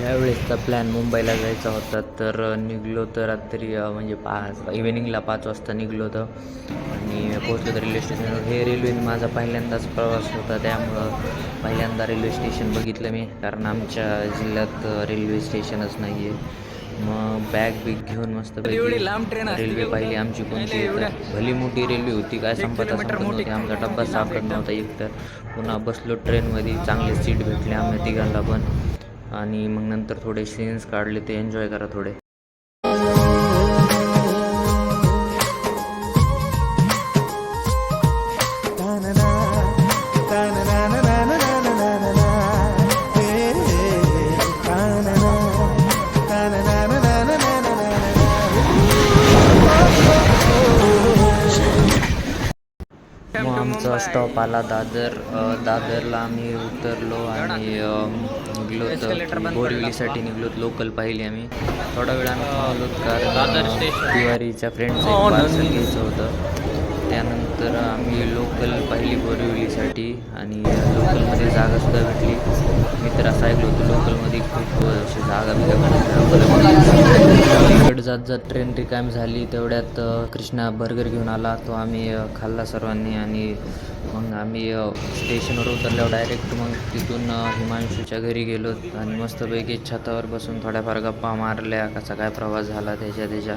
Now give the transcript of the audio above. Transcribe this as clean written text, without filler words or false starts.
यावेळेसचा plan मुंबईला जायचा होता, तर निघलो तर रात्री म्हणजे इव्हिनिंगला 5 वाजता निघलो होतं आणि पोहोचलो तर रेल्वे स्टेशनवर. हे रेल्वेने माझा पहिल्यांदाच प्रवास होता, त्यामुळं पहिल्यांदा रेल्वे स्टेशन बघितलं मी, कारण आमच्या जिल्ह्यात रेल्वे स्टेशनच नाही आहे. मग बॅग बिग घेऊन मस्तपैकी लांब ट्रेन असते रेल्वे का पाहिली कुठं? आमची नाही कोणती. लय तर एवढ्या भली मोठी रेल्वे होती, काय 1 संपता किलोमीटर संपत मोठी नव्हती. आमचा डब्बा ती लांब सापडत एकदम. नव्हता एक तर. पुन्हा बसलो ट्रेनमध्ये, चांगले सीट भेटले आम्ही तिघांना पण. आणि मग नंतर थोडे सीन्स काढले, ते एन्जॉय करा थोडे. मग आमचा स्टॉप आला दादर. दादरला आम्ही उतरलो आणि निघलो एस्केलेटर तर बंद पडला. बोरिवलीसाठी निघलोत. लोकल पाहिली आम्ही. थोडा वेळ आम्ही थांबलोत, दादर कारण स्टेशन. दिवाळीच्या फ्रेंडचं एक पार्सल घ्यायचं होतं. त्यानंतर आम्ही लोकल पाहिली बोरिवलीसाठी आणि लोकलमध्ये जागासुद्धा भेटली. मी तर असं ऐकलं होतं लोकलमध्ये खूप अशी जागा इकडं जात जात ट्रेन रिकामी झाली, तेवढ्यात कृष्णा बर्गर घेऊन आला. तो आम्ही खाल्ला सर्वांनी आणि मग आम्ही स्टेशनवर उतरल्यावर डायरेक्ट मग तिथून हिमांशूच्या घरी गेलो आणि मस्तपैकी छतावर बसून थोड्याफार गप्पा मारल्या, कसा काय प्रवास झाला त्याच्या.